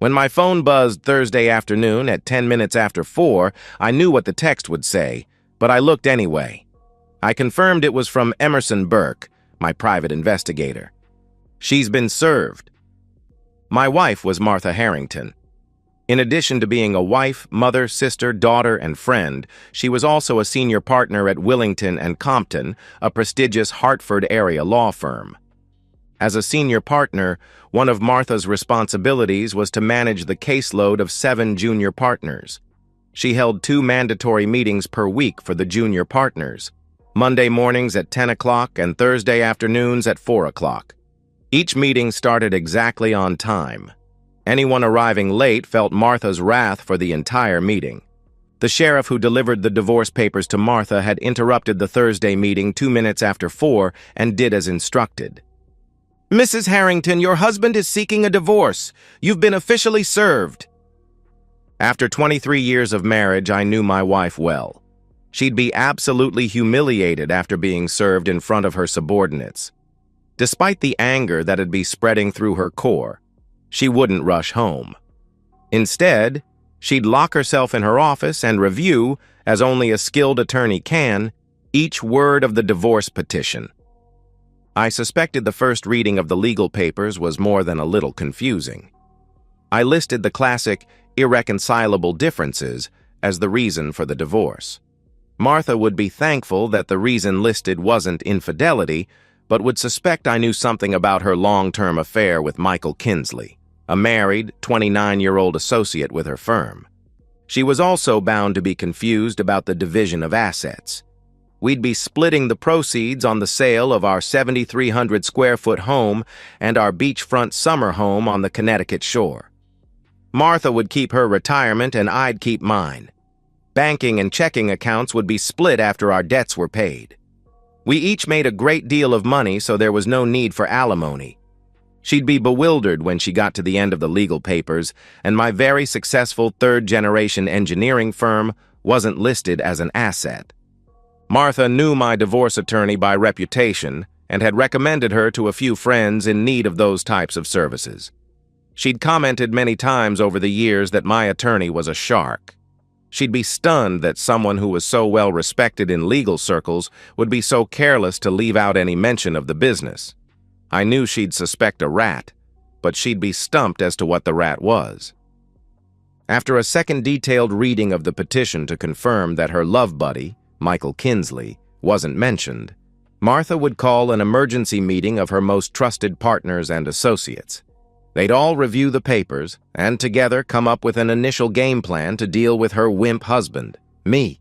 When my phone buzzed Thursday afternoon at 10 minutes after 4, I knew what the text would say, but I looked anyway. I confirmed it was from Emerson Burke, my private investigator. She's been served. My wife was Martha Harrington. In addition to being a wife, mother, sister, daughter, and friend, she was also a senior partner at Willington and Compton, a prestigious Hartford area law firm. As a senior partner, one of Martha's responsibilities was to manage the caseload of 7 junior partners. She held 2 mandatory meetings per week for the junior partners, Monday mornings at 10 o'clock and Thursday afternoons at 4 o'clock. Each meeting started exactly on time. Anyone arriving late felt Martha's wrath for the entire meeting. The sheriff who delivered the divorce papers to Martha had interrupted the Thursday meeting 2 minutes after 4 and did as instructed. "Mrs. Harrington, your husband is seeking a divorce. You've been officially served." After 23 years of marriage, I knew my wife well. She'd be absolutely humiliated after being served in front of her subordinates. Despite the anger that'd be spreading through her core, she wouldn't rush home. Instead, she'd lock herself in her office and review, as only a skilled attorney can, each word of the divorce petition. I suspected the first reading of the legal papers was more than a little confusing. I listed the classic irreconcilable differences as the reason for the divorce. Martha would be thankful that the reason listed wasn't infidelity, but would suspect I knew something about her long-term affair with Michael Kinsley, a married, 29-year-old associate with her firm. She was also bound to be confused about the division of assets. We'd be splitting the proceeds on the sale of our 7,300-square-foot home and our beachfront summer home on the Connecticut shore. Martha would keep her retirement and I'd keep mine. Banking and checking accounts would be split after our debts were paid. We each made a great deal of money, so there was no need for alimony. She'd be bewildered when she got to the end of the legal papers, and my very successful third-generation engineering firm wasn't listed as an asset. Martha knew my divorce attorney by reputation and had recommended her to a few friends in need of those types of services. She'd commented many times over the years that my attorney was a shark. She'd be stunned that someone who was so well respected in legal circles would be so careless to leave out any mention of the business. I knew she'd suspect a rat, but she'd be stumped as to what the rat was. After a second detailed reading of the petition to confirm that her love buddy, Michael Kinsley, wasn't mentioned, Martha would call an emergency meeting of her most trusted partners and associates. They'd all review the papers and together come up with an initial game plan to deal with her wimp husband, me.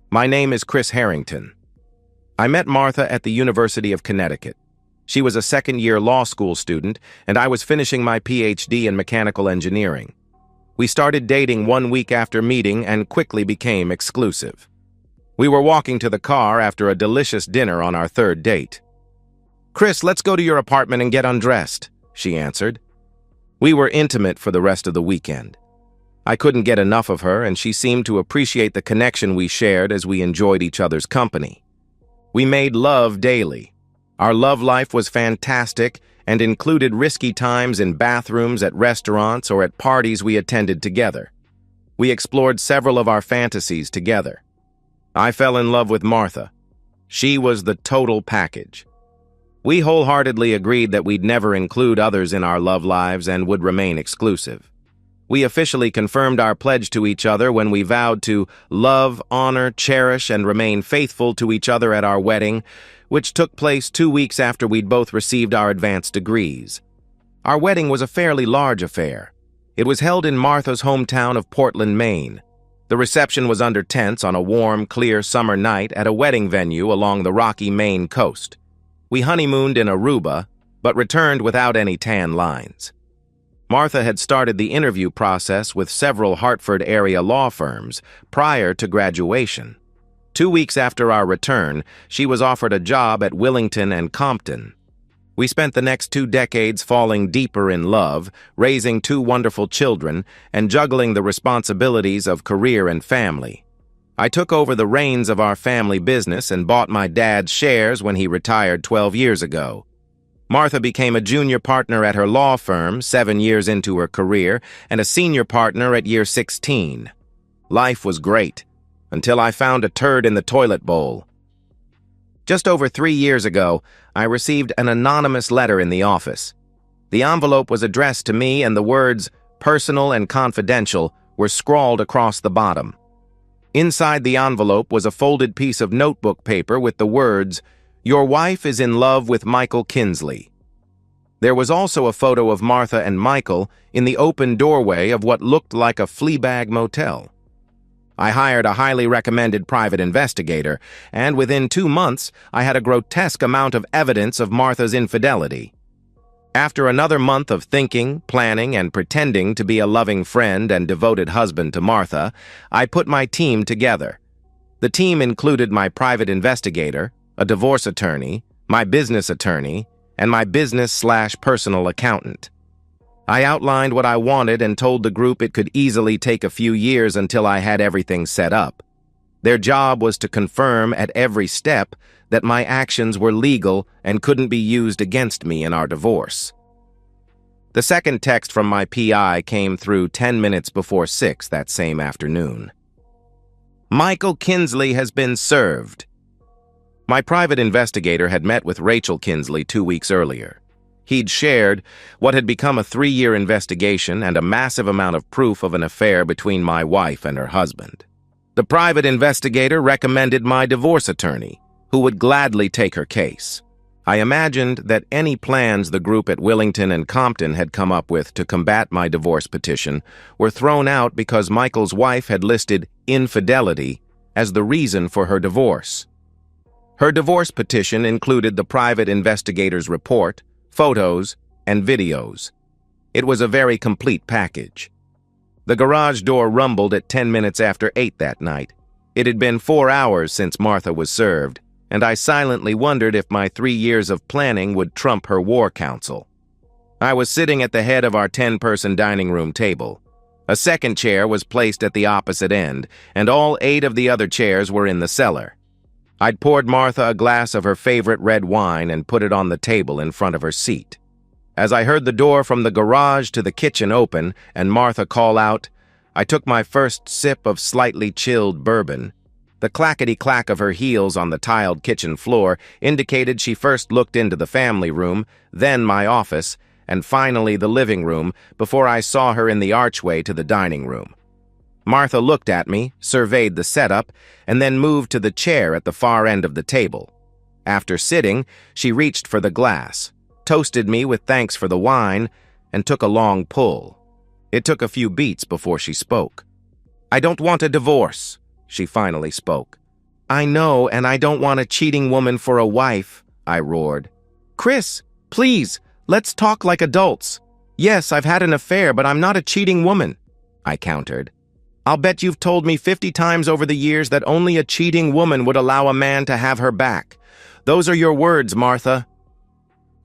My name is Chris Harrington. I met Martha at the University of Connecticut. She was a second-year law school student, and I was finishing my PhD in mechanical engineering. We started dating 1 week after meeting and quickly became exclusive. We were walking to the car after a delicious dinner on our third date. "Chris, let's go to your apartment and get undressed," she answered. We were intimate for the rest of the weekend. I couldn't get enough of her, and she seemed to appreciate the connection we shared as we enjoyed each other's company. We made love daily. Our love life was fantastic and included risky times in bathrooms, at restaurants, or at parties we attended together. We explored several of our fantasies together. I fell in love with Martha. She was the total package. We wholeheartedly agreed that we'd never include others in our love lives and would remain exclusive. We officially confirmed our pledge to each other when we vowed to love, honor, cherish, and remain faithful to each other at our wedding, which took place 2 weeks after we'd both received our advanced degrees. Our wedding was a fairly large affair. It was held in Martha's hometown of Portland, Maine. The reception was under tents on a warm, clear summer night at a wedding venue along the rocky Maine coast. We honeymooned in Aruba, but returned without any tan lines. Martha had started the interview process with several Hartford area law firms prior to graduation. 2 weeks after our return, she was offered a job at Willington and Compton. We spent the next 2 decades falling deeper in love, raising 2 wonderful children, and juggling the responsibilities of career and family. I took over the reins of our family business and bought my dad's shares when he retired 12 years ago. Martha became a junior partner at her law firm 7 years into her career and a senior partner at year 16. Life was great, until I found a turd in the toilet bowl. Just over 3 years ago, I received an anonymous letter in the office. The envelope was addressed to me and the words, "personal and confidential," were scrawled across the bottom. Inside the envelope was a folded piece of notebook paper with the words, "Your wife is in love with Michael Kinsley." There was also a photo of Martha and Michael in the open doorway of what looked like a Fleabag motel. I hired a highly recommended private investigator, and within 2 months, I had a grotesque amount of evidence of Martha's infidelity. After another month of thinking, planning, and pretending to be a loving friend and devoted husband to Martha, I put my team together. The team included my private investigator, a divorce attorney, my business attorney, and my business/personal accountant. I outlined what I wanted and told the group it could easily take a few years until I had everything set up. Their job was to confirm at every step that my actions were legal and couldn't be used against me in our divorce. The second text from my PI came through 10 minutes before 6 that same afternoon. "Michael Kinsley has been served." My private investigator had met with Rachel Kinsley 2 weeks earlier. He'd shared what had become a 3-year investigation and a massive amount of proof of an affair between my wife and her husband. The private investigator recommended my divorce attorney, who would gladly take her case. I imagined that any plans the group at Willington and Compton had come up with to combat my divorce petition were thrown out because Michael's wife had listed infidelity as the reason for her divorce. Her divorce petition included the private investigator's report, photos, and videos. It was a very complete package. The garage door rumbled at 10 minutes after 8 that night. It had been 4 hours since Martha was served, and I silently wondered if my 3 years of planning would trump her war counsel. I was sitting at the head of our 10-person dining room table. A second chair was placed at the opposite end, and all 8 of the other chairs were in the cellar. I'd poured Martha a glass of her favorite red wine and put it on the table in front of her seat. As I heard the door from the garage to the kitchen open and Martha call out, I took my first sip of slightly chilled bourbon. The clackety-clack of her heels on the tiled kitchen floor indicated she first looked into the family room, then my office, and finally the living room before I saw her in the archway to the dining room. Martha looked at me, surveyed the setup, and then moved to the chair at the far end of the table. After sitting, she reached for the glass, toasted me with thanks for the wine, and took a long pull. It took a few beats before she spoke. "I don't want a divorce," she finally spoke. "I know, and I don't want a cheating woman for a wife," I roared. "Chris, please, let's talk like adults. Yes, I've had an affair, but I'm not a cheating woman," I countered. "I'll bet you've told me 50 times over the years that only a cheating woman would allow a man to have her back. Those are your words, Martha."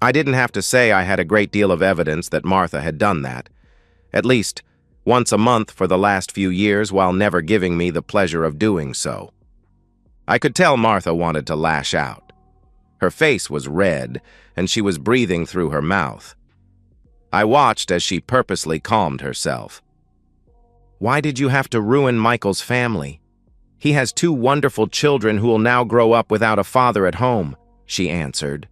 I didn't have to say I had a great deal of evidence that Martha had done that. At least once a month for the last few years while never giving me the pleasure of doing so. I could tell Martha wanted to lash out. Her face was red, and she was breathing through her mouth. I watched as she purposely calmed herself. "Why did you have to ruin Michael's family? He has 2 wonderful children who will now grow up without a father at home," she answered.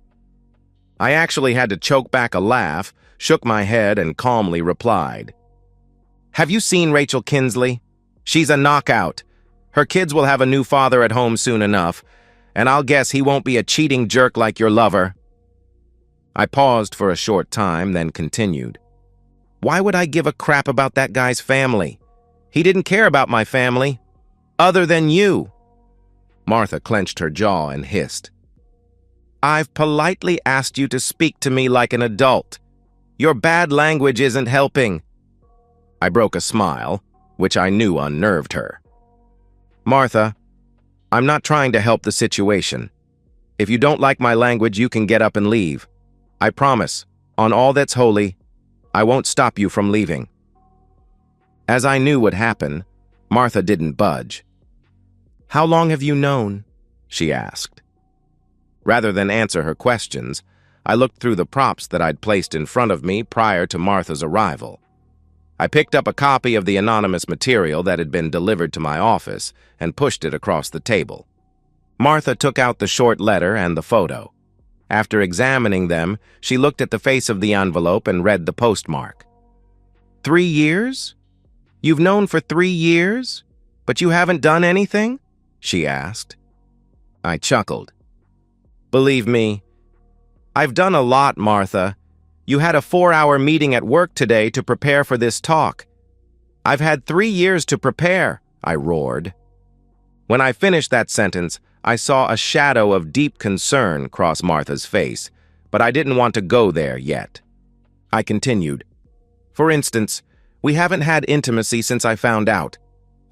I actually had to choke back a laugh, shook my head, and calmly replied, "Have you seen Rachel Kinsley? She's a knockout. Her kids will have a new father at home soon enough, and I'll guess he won't be a cheating jerk like your lover." I paused for a short time, then continued. "Why would I give a crap about that guy's family? He didn't care about my family. Other than you." Martha clenched her jaw and hissed. "I've politely asked you to speak to me like an adult. Your bad language isn't helping." I broke a smile, which I knew unnerved her. "Martha, I'm not trying to help the situation. If you don't like my language, you can get up and leave. I promise, on all that's holy, I won't stop you from leaving." As I knew would happen, Martha didn't budge. "How long have you known?" she asked. Rather than answer her questions, I looked through the props that I'd placed in front of me prior to Martha's arrival. I picked up a copy of the anonymous material that had been delivered to my office and pushed it across the table. Martha took out the short letter and the photo. After examining them, she looked at the face of the envelope and read the postmark. 3 years? You've known for 3 years? But you haven't done anything? She asked. I chuckled. Believe me, I've done a lot, Martha. You had a 4-hour meeting at work today to prepare for this talk. I've had 3 years to prepare, I roared. When I finished that sentence, I saw a shadow of deep concern cross Martha's face, but I didn't want to go there yet. I continued. For instance, we haven't had intimacy since I found out.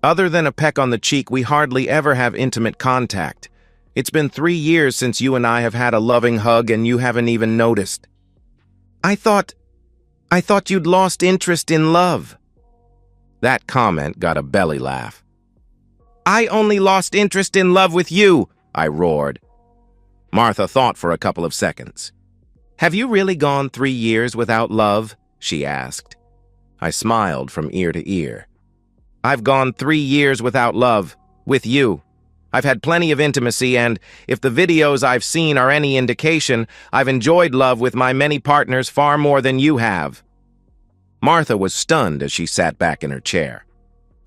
Other than a peck on the cheek, we hardly ever have intimate contact. It's been 3 years since you and I have had a loving hug and you haven't even noticed. I thought you'd lost interest in love. That comment got a belly laugh. I only lost interest in love with you, I roared. Martha thought for a couple of seconds. Have you really gone 3 years without love? She asked. I smiled from ear to ear. I've gone 3 years without love, with you. I've had plenty of intimacy, and if the videos I've seen are any indication, I've enjoyed love with my many partners far more than you have. Martha was stunned as she sat back in her chair.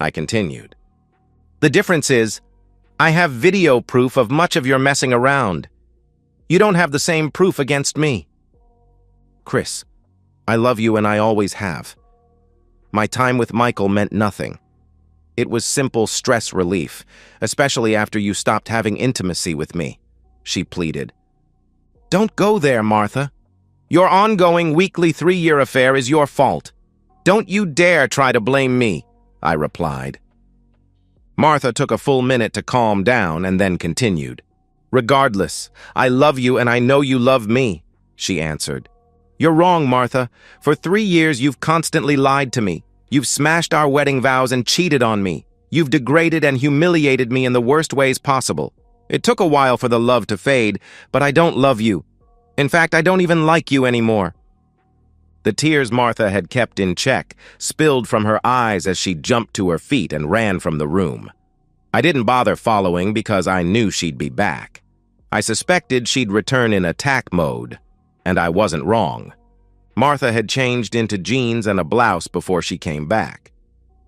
I continued. The difference is, I have video proof of much of your messing around. You don't have the same proof against me. Chris, I love you and I always have. My time with Michael meant nothing. It was simple stress relief, especially after you stopped having intimacy with me, she pleaded. Don't go there, Martha. Your ongoing weekly 3-year affair is your fault. Don't you dare try to blame me, I replied. Martha took a full minute to calm down and then continued. Regardless, I love you and I know you love me, she answered. You're wrong, Martha. For 3 years you've constantly lied to me. You've smashed our wedding vows and cheated on me. You've degraded and humiliated me in the worst ways possible. It took a while for the love to fade, but I don't love you. In fact, I don't even like you anymore. The tears Martha had kept in check spilled from her eyes as she jumped to her feet and ran from the room. I didn't bother following because I knew she'd be back. I suspected she'd return in attack mode, and I wasn't wrong. Martha had changed into jeans and a blouse before she came back.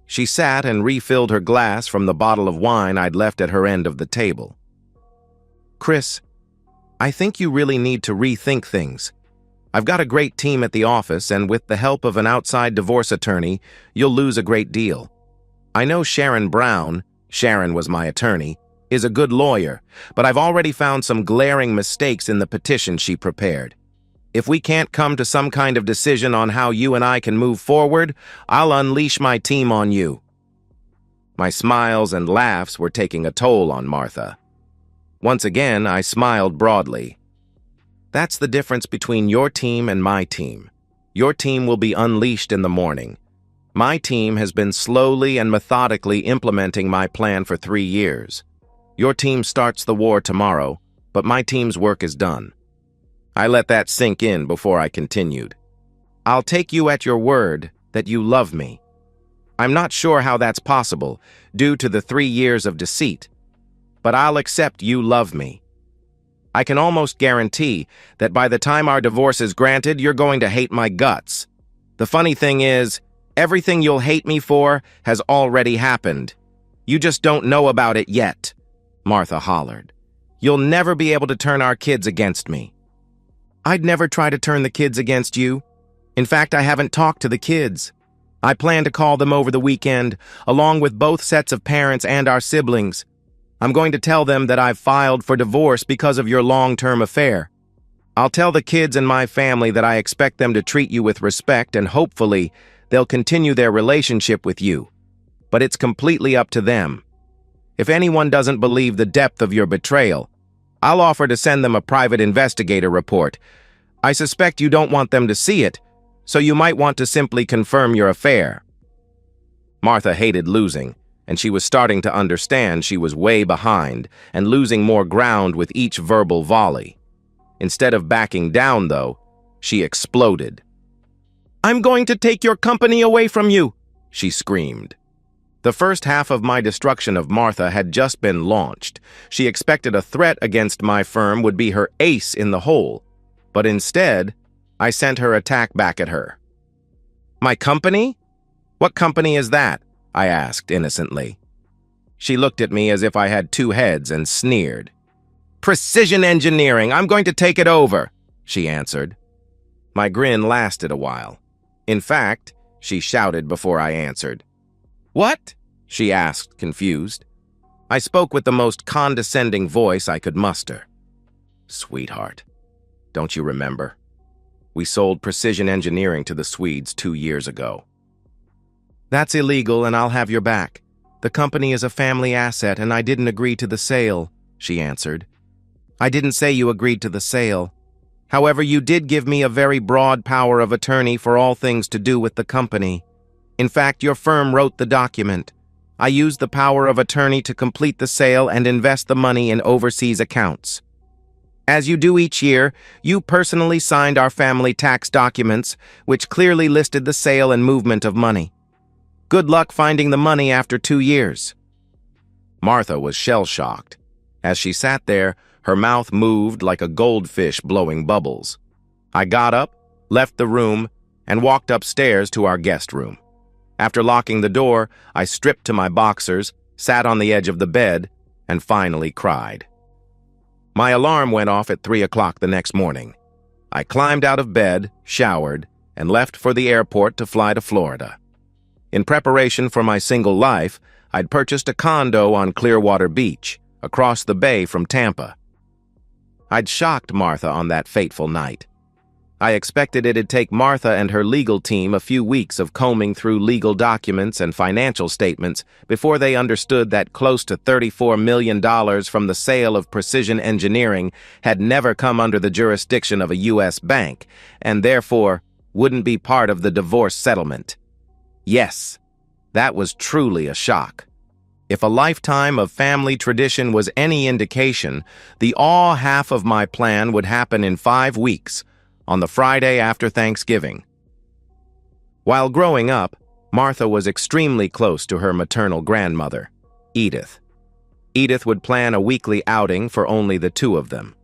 She sat and refilled her glass from the bottle of wine I'd left at her end of the table. Chris, I think you really need to rethink things. I've got a great team at the office, and with the help of an outside divorce attorney, you'll lose a great deal. I know Sharon Brown, Sharon was my attorney, is a good lawyer, but I've already found some glaring mistakes in the petition she prepared. If we can't come to some kind of decision on how you and I can move forward, I'll unleash my team on you. My smiles and laughs were taking a toll on Martha. Once again, I smiled broadly. That's the difference between your team and my team. Your team will be unleashed in the morning. My team has been slowly and methodically implementing my plan for 3 years. Your team starts the war tomorrow, but my team's work is done. I let that sink in before I continued. I'll take you at your word that you love me. I'm not sure how that's possible, due to the 3 years of deceit, but I'll accept you love me. I can almost guarantee that by the time our divorce is granted, you're going to hate my guts. The funny thing is, everything you'll hate me for has already happened. You just don't know about it yet, Martha hollered. You'll never be able to turn our kids against me. I'd never try to turn the kids against you. In fact, I haven't talked to the kids. I plan to call them over the weekend, along with both sets of parents and our siblings. I'm going to tell them that I've filed for divorce because of your long-term affair. I'll tell the kids and my family that I expect them to treat you with respect, and hopefully they'll continue their relationship with you. But it's completely up to them. If anyone doesn't believe the depth of your betrayal, I'll offer to send them a private investigator report. I suspect you don't want them to see it, so you might want to simply confirm your affair. Martha hated losing, and she was starting to understand she was way behind and losing more ground with each verbal volley. Instead of backing down, though, she exploded. "I'm going to take your company away from you," she screamed. The first half of my destruction of Martha had just been launched. She expected a threat against my firm would be her ace in the hole, but instead, I sent her attack back at her. "My company? What company is that?" I asked innocently. She looked at me as if I had two heads and sneered. "Precision engineering, I'm going to take it over," she answered. My grin lasted a while. In fact, she shouted before I answered. "What?" she asked, confused. I spoke with the most condescending voice I could muster. "Sweetheart, don't you remember? We sold precision engineering to the Swedes 2 years ago." "That's illegal and I'll have your back. The company is a family asset and I didn't agree to the sale," she answered. "I didn't say you agreed to the sale. However, you did give me a very broad power of attorney for all things to do with the company. In fact, your firm wrote the document. I used the power of attorney to complete the sale and invest the money in overseas accounts. As you do each year, you personally signed our family tax documents, which clearly listed the sale and movement of money. Good luck finding the money after 2 years." Martha was shell-shocked. As she sat there, her mouth moved like a goldfish blowing bubbles. I got up, left the room, and walked upstairs to our guest room. After locking the door, I stripped to my boxers, sat on the edge of the bed, and finally cried. My alarm went off at 3 o'clock the next morning. I climbed out of bed, showered, and left for the airport to fly to Florida. In preparation for my single life, I'd purchased a condo on Clearwater Beach, across the bay from Tampa. I'd shocked Martha on that fateful night. I expected it'd take Martha and her legal team a few weeks of combing through legal documents and financial statements before they understood that close to $34 million from the sale of precision engineering had never come under the jurisdiction of a U.S. bank, and therefore wouldn't be part of the divorce settlement. Yes, that was truly a shock. If a lifetime of family tradition was any indication, the awe half of my plan would happen in 5 weeks, on the Friday after Thanksgiving. While growing up, Martha was extremely close to her maternal grandmother, Edith. Edith would plan a weekly outing for only the two of them.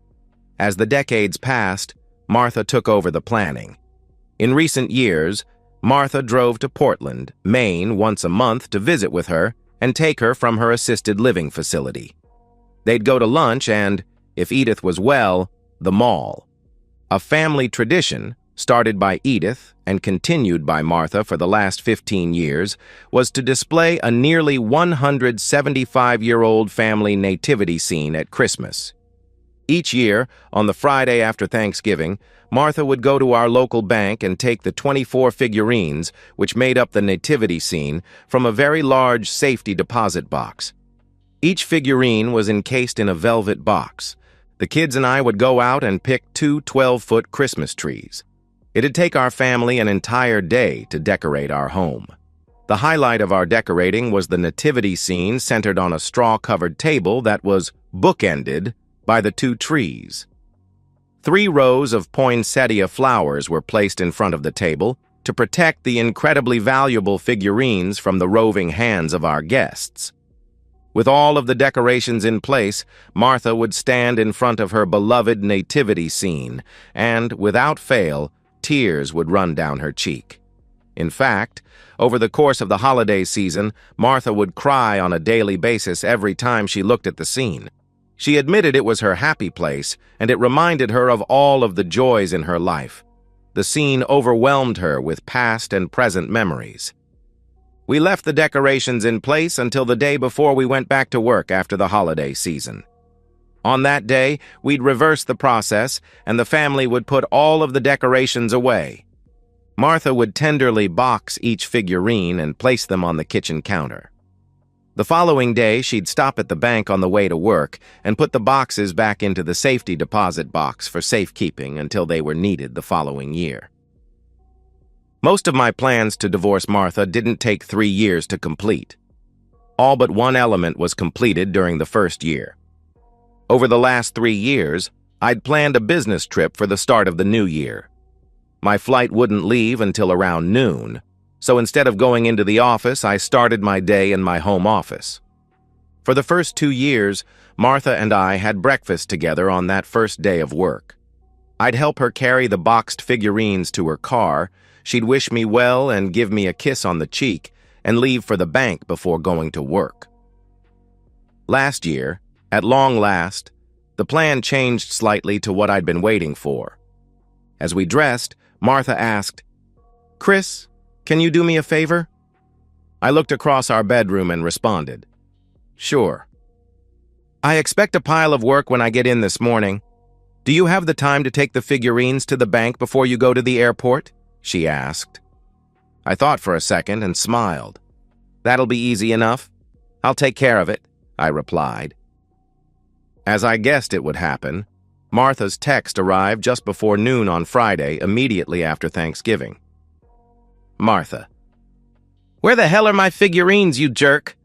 As the decades passed, Martha took over the planning. In recent years, Martha drove to Portland, Maine once a month to visit with her and take her from her assisted living facility. They'd go to lunch and, if Edith was well, the mall. A family tradition, started by Edith and continued by Martha for the last 15 years, was to display a nearly 175-year-old family nativity scene at Christmas. Each year, on the Friday after Thanksgiving, Martha would go to our local bank and take the 24 figurines, which made up the nativity scene, from a very large safety deposit box. Each figurine was encased in a velvet box. The kids and I would go out and pick 2 12-foot Christmas trees. It'd take our family an entire day to decorate our home. The highlight of our decorating was the nativity scene centered on a straw-covered table that was bookended by the 2 trees. 3 rows of poinsettia flowers were placed in front of the table to protect the incredibly valuable figurines from the roving hands of our guests. With all of the decorations in place, Martha would stand in front of her beloved nativity scene, and, without fail, tears would run down her cheek. In fact, over the course of the holiday season, Martha would cry on a daily basis every time she looked at the scene. She admitted it was her happy place, and it reminded her of all of the joys in her life. The scene overwhelmed her with past and present memories. We left the decorations in place until the day before we went back to work after the holiday season. On that day, we'd reverse the process, and the family would put all of the decorations away. Martha would tenderly box each figurine and place them on the kitchen counter. The following day, she'd stop at the bank on the way to work and put the boxes back into the safety deposit box for safekeeping until they were needed the following year. Most of my plans to divorce Martha didn't take 3 years to complete. All but one element was completed during the first year. Over the last 3 years, I'd planned a business trip for the start of the new year. My flight wouldn't leave until around noon, so instead of going into the office, I started my day in my home office. For the first 2 years, Martha and I had breakfast together on that first day of work. I'd help her carry the boxed figurines to her car, she'd wish me well and give me a kiss on the cheek, and leave for the bank before going to work. Last year, at long last, the plan changed slightly to what I'd been waiting for. As we dressed, Martha asked, "Chris, can you do me a favor?" I looked across our bedroom and responded, "Sure." "I expect a pile of work when I get in this morning. Do you have the time to take the figurines to the bank before you go to the airport?" she asked. I thought for a second and smiled. "That'll be easy enough. I'll take care of it," I replied. As I guessed it would happen, Martha's text arrived just before noon on Friday, immediately after Thanksgiving. Martha: "Where the hell are my figurines, you jerk?"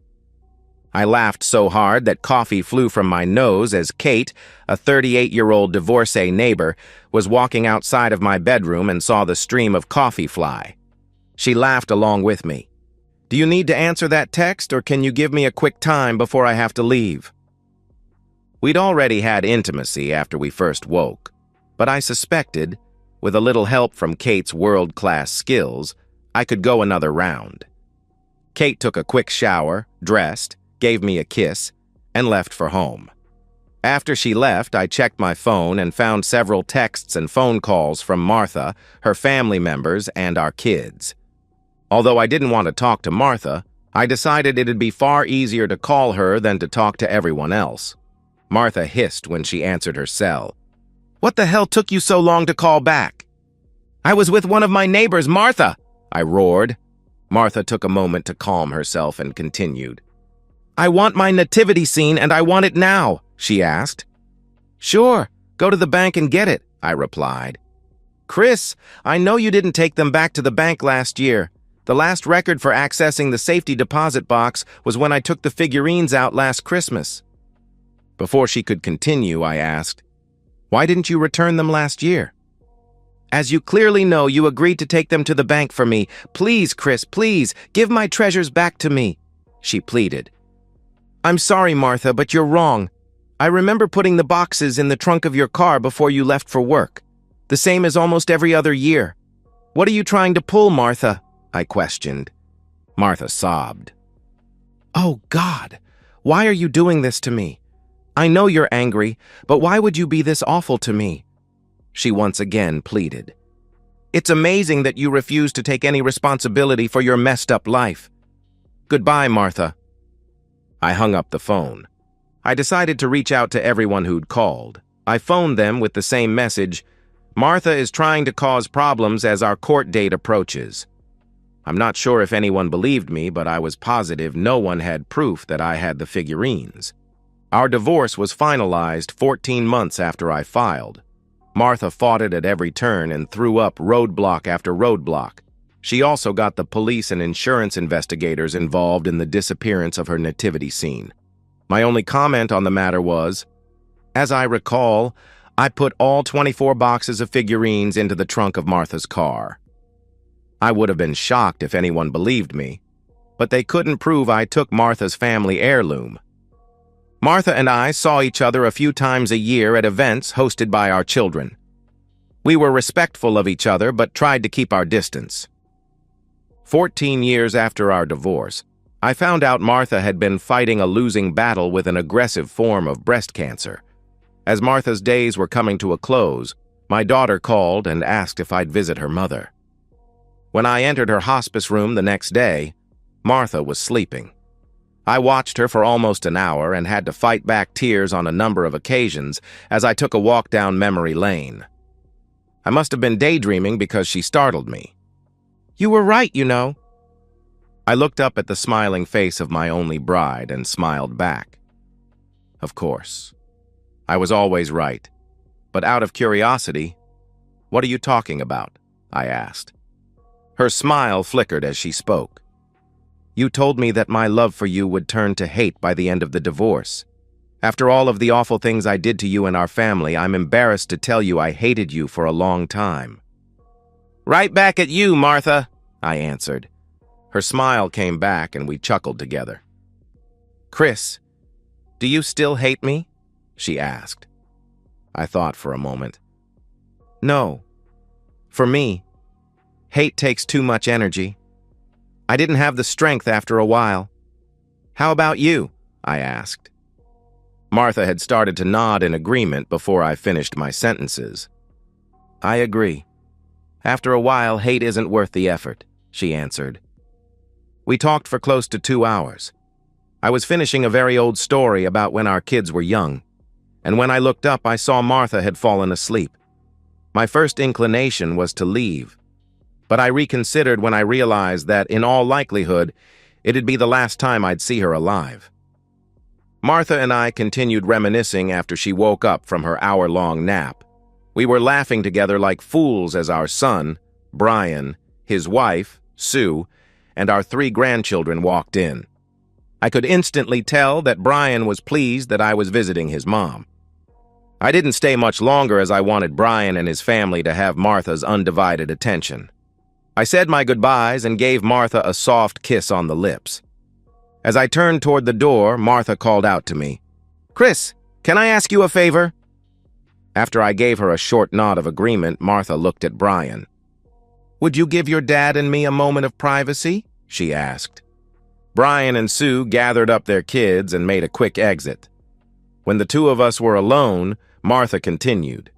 I laughed so hard that coffee flew from my nose as Kate, a 38-year-old divorcee neighbor, was walking outside of my bedroom and saw the stream of coffee fly. She laughed along with me. "Do you need to answer that text, or can you give me a quick time before I have to leave?" We'd already had intimacy after we first woke, but I suspected, with a little help from Kate's world-class skills, I could go another round. Kate took a quick shower, dressed, gave me a kiss, and left for home. After she left, I checked my phone and found several texts and phone calls from Martha, her family members, and our kids. Although I didn't want to talk to Martha, I decided it'd be far easier to call her than to talk to everyone else. Martha hissed when she answered her cell. "What the hell took you so long to call back?" "I was with one of my neighbors, Martha," I roared. Martha took a moment to calm herself and continued. "I want my nativity scene and I want it now," she asked. "Sure, go to the bank and get it," I replied. "Chris, I know you didn't take them back to the bank last year. The last record for accessing the safety deposit box was when I took the figurines out last Christmas." Before she could continue, I asked, "Why didn't you return them last year?" "As you clearly know, you agreed to take them to the bank for me. Please, Chris, please, give my treasures back to me," she pleaded. "I'm sorry, Martha, but you're wrong. I remember putting the boxes in the trunk of your car before you left for work. The same as almost every other year. What are you trying to pull, Martha?" I questioned. Martha sobbed. "Oh, God, why are you doing this to me? I know you're angry, but why would you be this awful to me?" she once again pleaded. "It's amazing that you refuse to take any responsibility for your messed up life. Goodbye, Martha." I hung up the phone. I decided to reach out to everyone who'd called. I phoned them with the same message: "Martha is trying to cause problems as our court date approaches." I'm not sure if anyone believed me, but I was positive no one had proof that I had the figurines. Our divorce was finalized 14 months after I filed. Martha fought it at every turn and threw up roadblock after roadblock. She also got the police and insurance investigators involved in the disappearance of her nativity scene. My only comment on the matter was, as I recall, I put all 24 boxes of figurines into the trunk of Martha's car. I would have been shocked if anyone believed me, but they couldn't prove I took Martha's family heirloom. Martha and I saw each other a few times a year at events hosted by our children. We were respectful of each other but tried to keep our distance. 14 years after our divorce, I found out Martha had been fighting a losing battle with an aggressive form of breast cancer. As Martha's days were coming to a close, my daughter called and asked if I'd visit her mother. When I entered her hospice room the next day, Martha was sleeping. I watched her for almost an hour and had to fight back tears on a number of occasions as I took a walk down memory lane. I must have been daydreaming because she startled me. "You were right, you know." I looked up at the smiling face of my only bride and smiled back. Of course. I was always right. But out of curiosity, "What are you talking about?" I asked. Her smile flickered as she spoke. "You told me that my love for you would turn to hate by the end of the divorce. After all of the awful things I did to you and our family, I'm embarrassed to tell you I hated you for a long time." "Right back at you, Martha," I answered. Her smile came back and we chuckled together. "Chris, do you still hate me?" she asked. I thought for a moment. "No. For me, hate takes too much energy. I didn't have the strength after a while. How about you?" I asked. Martha had started to nod in agreement before I finished my sentences. "I agree. After a while, hate isn't worth the effort," she answered. We talked for close to 2 hours. I was finishing a very old story about when our kids were young, and when I looked up, I saw Martha had fallen asleep. My first inclination was to leave, but I reconsidered when I realized that, in all likelihood, it'd be the last time I'd see her alive. Martha and I continued reminiscing after she woke up from her hour-long nap. We were laughing together like fools as our son, Brian, his wife, Sue, and our 3 grandchildren walked in. I could instantly tell that Brian was pleased that I was visiting his mom. I didn't stay much longer as I wanted Brian and his family to have Martha's undivided attention. I said my goodbyes and gave Martha a soft kiss on the lips. As I turned toward the door, Martha called out to me, "Chris, can I ask you a favor?" After I gave her a short nod of agreement, Martha looked at Brian. "Would you give your dad and me a moment of privacy?" she asked. Brian and Sue gathered up their kids and made a quick exit. When the 2 of us were alone, Martha continued,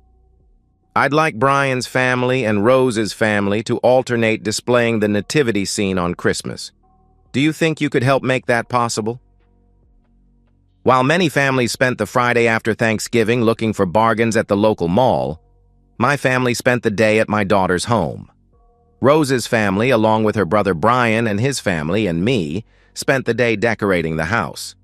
"I'd like Brian's family and Rose's family to alternate displaying the nativity scene on Christmas. Do you think you could help make that possible?" While many families spent the Friday after Thanksgiving looking for bargains at the local mall, my family spent the day at my daughter's home. Rose's family, along with her brother Brian and his family and me, spent the day decorating the house.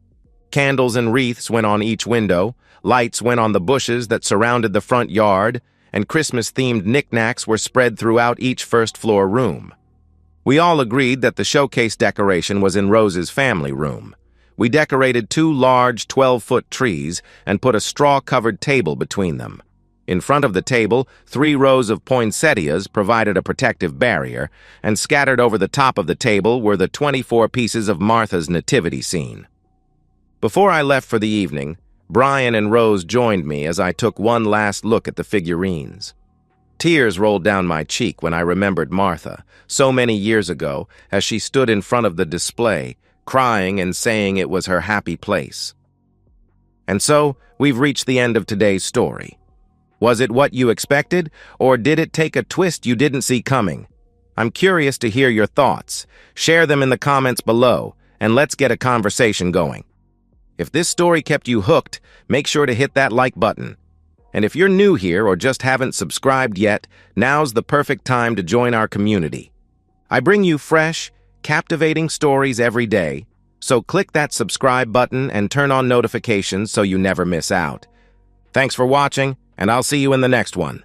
Candles and wreaths went on each window, lights went on the bushes that surrounded the front yard, and Christmas-themed knickknacks were spread throughout each first-floor room. We all agreed that the showcase decoration was in Rose's family room. We decorated 2 large 12-foot trees and put a straw-covered table between them. In front of the table, 3 rows of poinsettias provided a protective barrier, and scattered over the top of the table were the 24 pieces of Martha's nativity scene. Before I left for the evening, Brian and Rose joined me as I took one last look at the figurines. Tears rolled down my cheek when I remembered Martha, so many years ago, as she stood in front of the display, crying and saying it was her happy place. And so, we've reached the end of today's story. Was it what you expected, or did it take a twist you didn't see coming? I'm curious to hear your thoughts. Share them in the comments below, and let's get a conversation going. If this story kept you hooked, make sure to hit that like button. And if you're new here or just haven't subscribed yet, now's the perfect time to join our community. I bring you fresh, captivating stories every day, so click that subscribe button and turn on notifications so you never miss out. Thanks for watching, and I'll see you in the next one.